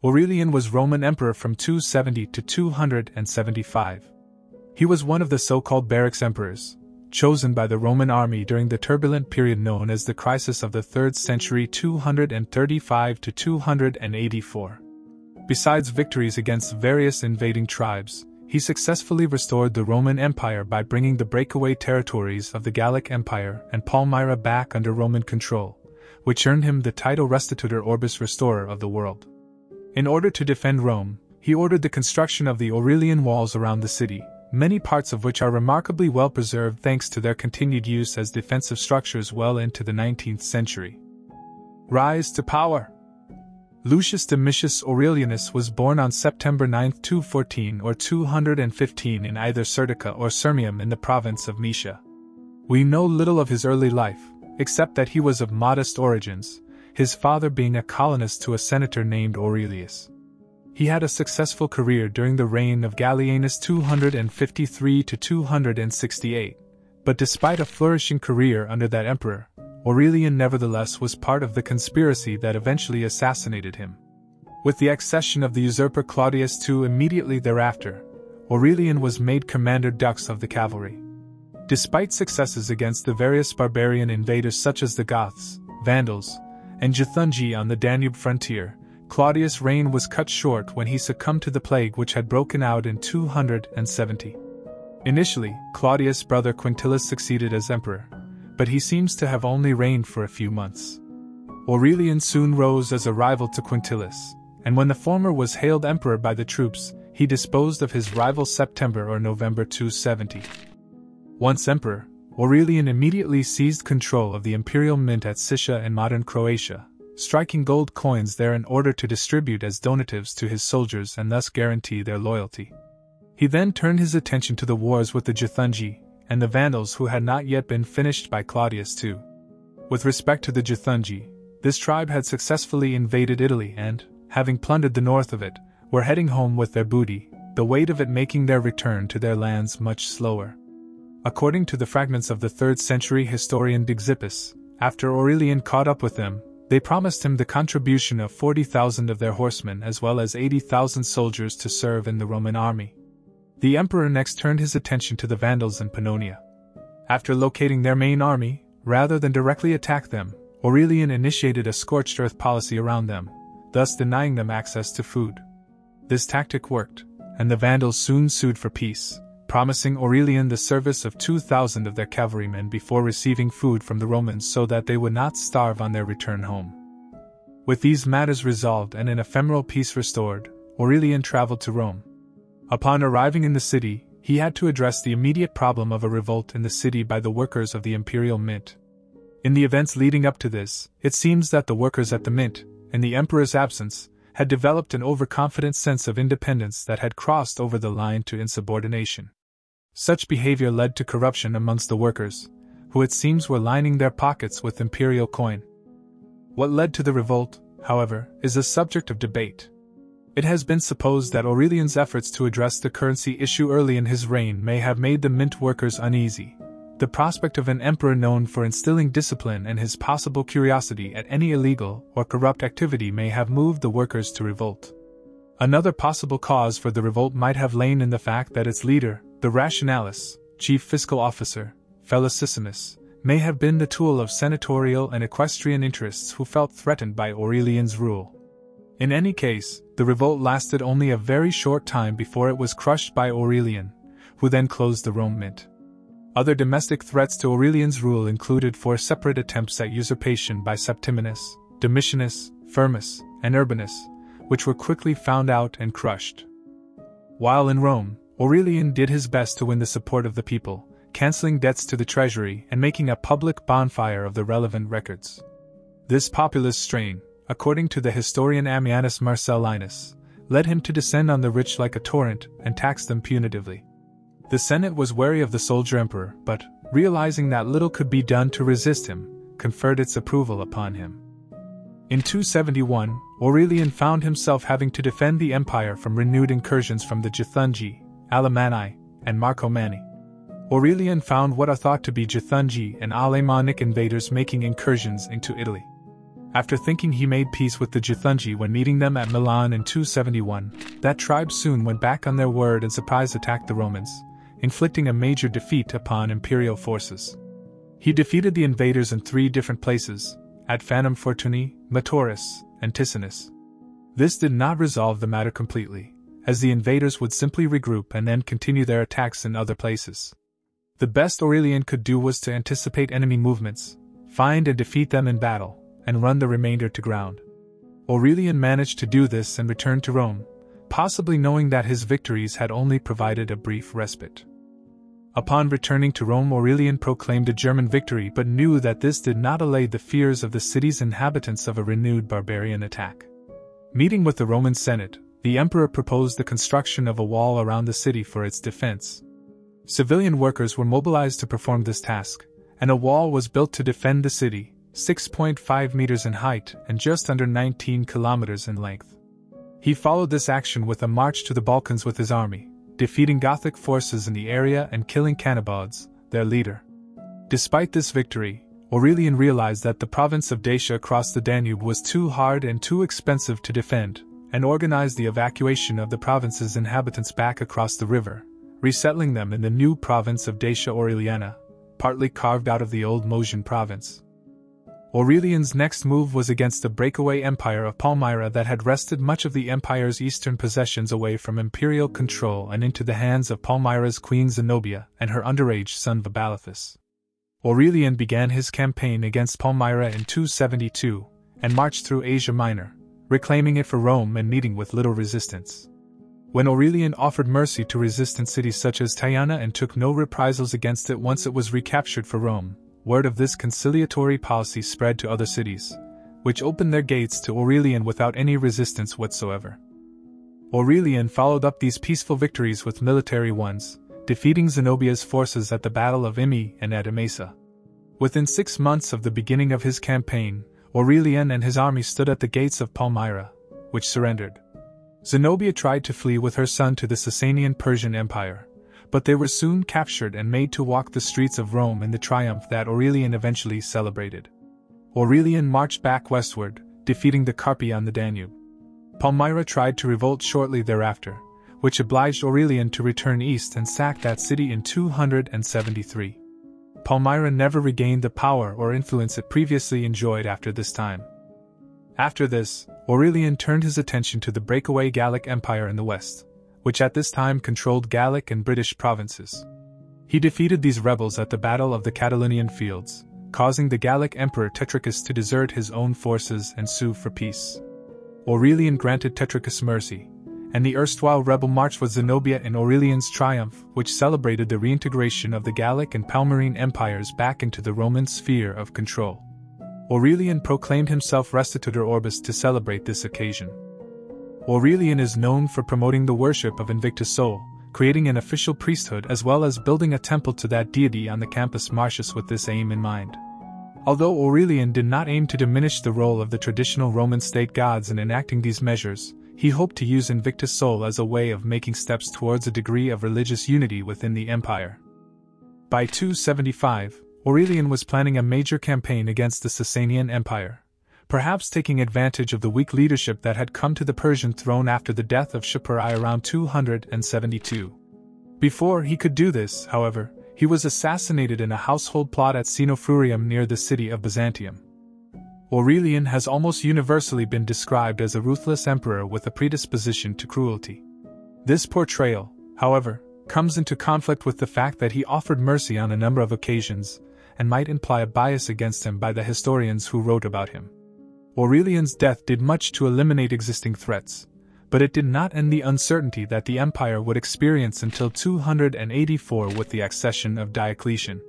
Aurelian was Roman emperor from 270 to 275. He was one of the so-called barracks emperors, chosen by the Roman army during the turbulent period known as the crisis of the 3rd century 235 to 284. Besides victories against various invading tribes, he successfully restored the Roman Empire by bringing the breakaway territories of the Gallic Empire and Palmyra back under Roman control, which earned him the title Restitutor Orbis, Restorer of the World. In order to defend Rome, he ordered the construction of the Aurelian walls around the city, many parts of which are remarkably well preserved thanks to their continued use as defensive structures well into the 19th century. Rise to power. Lucius Domitius Aurelianus was born on September 9, 214 or 215 in either Serdica or Sirmium in the province of Moesia. We know little of his early life, except that he was of modest origins, his father being a colonist to a senator named Aurelius. He had a successful career during the reign of Gallienus 253 to 268, but despite a flourishing career under that emperor, Aurelian nevertheless was part of the conspiracy that eventually assassinated him. With the accession of the usurper Claudius II immediately thereafter, Aurelian was made commander dux of the cavalry. Despite successes against the various barbarian invaders such as the Goths, Vandals, and 꽍ᴜʀ on the Danube frontier, Claudius' reign was cut short when he succumbed to the plague which had broken out in 270. Initially, Claudius' brother Quintillus succeeded as emperor, but he seems to have only reigned for a few months. Aurelian soon rose as a rival to Quintillus, and when the former was hailed emperor by the troops, he disposed of his rival September or November 270. Once emperor, Aurelian immediately seized control of the imperial mint at Sitia in modern Croatia, striking gold coins there in order to distribute as donatives to his soldiers and thus guarantee their loyalty. He then turned his attention to the wars with the 꽍ᴜʀ and the Vandals who had not yet been finished by Claudius II. With respect to the 꽍ᴜʀ, this tribe had successfully invaded Italy and, having plundered the north of it, were heading home with their booty, the weight of it making their return to their lands much slower. According to the fragments of the 3rd century historian Xippus, after Aurelian caught up with them, they promised him the contribution of 40,000 of their horsemen as well as 80,000 soldiers to serve in the Roman army. The emperor next turned his attention to the Vandals in Pannonia. After locating their main army, rather than directly attack them, Aurelian initiated a scorched earth policy around them, thus denying them access to food. This tactic worked, and the Vandals soon sued for peace, promising Aurelian the service of 2,000 of their cavalrymen before receiving food from the Romans so that they would not starve on their return home. With these matters resolved and an ephemeral peace restored, Aurelian traveled to Rome. Upon arriving in the city, he had to address the immediate problem of a revolt in the city by the workers of the imperial mint. In the events leading up to this, it seems that the workers at the mint, in the emperor's absence, had developed an overconfident sense of independence that had crossed over the line to insubordination. Such behavior led to corruption amongst the workers, who it seems were lining their pockets with imperial coin. What led to the revolt, however, is a subject of debate. It has been supposed that Aurelian's efforts to address the currency issue early in his reign may have made the mint workers uneasy. The prospect of an emperor known for instilling discipline and his possible curiosity at any illegal or corrupt activity may have moved the workers to revolt. Another possible cause for the revolt might have lain in the fact that its leader, the Rationalis, chief fiscal officer, Felicissimus, may have been the tool of senatorial and equestrian interests who felt threatened by Aurelian's rule. In any case, the revolt lasted only a very short time before it was crushed by Aurelian, who then closed the Rome mint. Other domestic threats to Aurelian's rule included 4 separate attempts at usurpation by Septimius, Domitianus, Firmus, and Urbanus, which were quickly found out and crushed. While in Rome, Aurelian did his best to win the support of the people, cancelling debts to the treasury and making a public bonfire of the relevant records. This populist strain, according to the historian Ammianus Marcellinus, led him to descend on the rich like a torrent and tax them punitively. The Senate was wary of the soldier emperor, but, realizing that little could be done to resist him, conferred its approval upon him. In 271, Aurelian found himself having to defend the empire from renewed incursions from the 꽍ᴜʀ, Alemanni, and Marcomanni. Aurelian found what are thought to be 꽍ᴜʀ and Alemannic invaders making incursions into Italy. After thinking he made peace with the 꽍ᴜ when meeting them at Milan in 271, that tribe soon went back on their word and surprise attacked the Romans, inflicting a major defeat upon imperial forces. He defeated the invaders in 3 different places, at Phantom Fortunae, Metaurus, and Ticinus. This did not resolve the matter completely, as the invaders would simply regroup and then continue their attacks in other places. The best Aurelian could do was to anticipate enemy movements, find and defeat them in battle, and run the remainder to ground. Aurelian managed to do this and returned to Rome, possibly knowing that his victories had only provided a brief respite. Upon returning to Rome, Aurelian proclaimed a German victory but knew that this did not allay the fears of the city's inhabitants of a renewed barbarian attack. Meeting with the Roman Senate, the emperor proposed the construction of a wall around the city for its defense. Civilian workers were mobilized to perform this task, and a wall was built to defend the city, 6.5 meters in height and just under 19 kilometers in length. He followed this action with a march to the Balkans with his army, defeating Gothic forces in the area and killing Cannabods, their leader. Despite this victory, Aurelian realized that the province of Dacia across the Danube was too hard and too expensive to defend, and organized the evacuation of the province's inhabitants back across the river, resettling them in the new province of Dacia Aureliana, partly carved out of the old Mosian province. Aurelian's next move was against the breakaway empire of Palmyra that had wrested much of the empire's eastern possessions away from imperial control and into the hands of Palmyra's queen Zenobia and her underage son Vabalithus. Aurelian began his campaign against Palmyra in 272, and marched through Asia Minor, reclaiming it for Rome and meeting with little resistance. When Aurelian offered mercy to resistant cities such as Tyana and took no reprisals against it once it was recaptured for Rome, word of this conciliatory policy spread to other cities, which opened their gates to Aurelian without any resistance whatsoever. Aurelian followed up these peaceful victories with military ones, defeating Zenobia's forces at the Battle of Imi and at Emesa. Within 6 months of the beginning of his campaign, Aurelian and his army stood at the gates of Palmyra, which surrendered. Zenobia tried to flee with her son to the Sasanian Persian Empire, but they were soon captured and made to walk the streets of Rome in the triumph that Aurelian eventually celebrated. Aurelian marched back westward, defeating the Carpi on the Danube. Palmyra tried to revolt shortly thereafter, which obliged Aurelian to return east and sack that city in 273. Palmyra never regained the power or influence it previously enjoyed after this time. After this, Aurelian turned his attention to the breakaway Gallic Empire in the west, which at this time controlled Gallic and British provinces. He defeated these rebels at the Battle of the Catalaunian Fields, causing the Gallic Emperor Tetricus to desert his own forces and sue for peace. Aurelian granted Tetricus mercy, and the erstwhile rebel marched with Zenobia in Aurelian's triumph, which celebrated the reintegration of the Gallic and Palmyrene empires back into the Roman sphere of control. Aurelian proclaimed himself Restitutor Orbis to celebrate this occasion. Aurelian is known for promoting the worship of Invictus Sol, creating an official priesthood as well as building a temple to that deity on the Campus Martius with this aim in mind. Although Aurelian did not aim to diminish the role of the traditional Roman state gods in enacting these measures, he hoped to use Invictus Sol as a way of making steps towards a degree of religious unity within the empire. By 275, Aurelian was planning a major campaign against the Sasanian Empire, perhaps taking advantage of the weak leadership that had come to the Persian throne after the death of Shapur I around 272. Before he could do this, however, he was assassinated in a household plot at Xenofrurium near the city of Byzantium. Aurelian has almost universally been described as a ruthless emperor with a predisposition to cruelty. This portrayal, however, comes into conflict with the fact that he offered mercy on a number of occasions, and might imply a bias against him by the historians who wrote about him. Aurelian's death did much to eliminate existing threats, but it did not end the uncertainty that the empire would experience until 284 with the accession of Diocletian.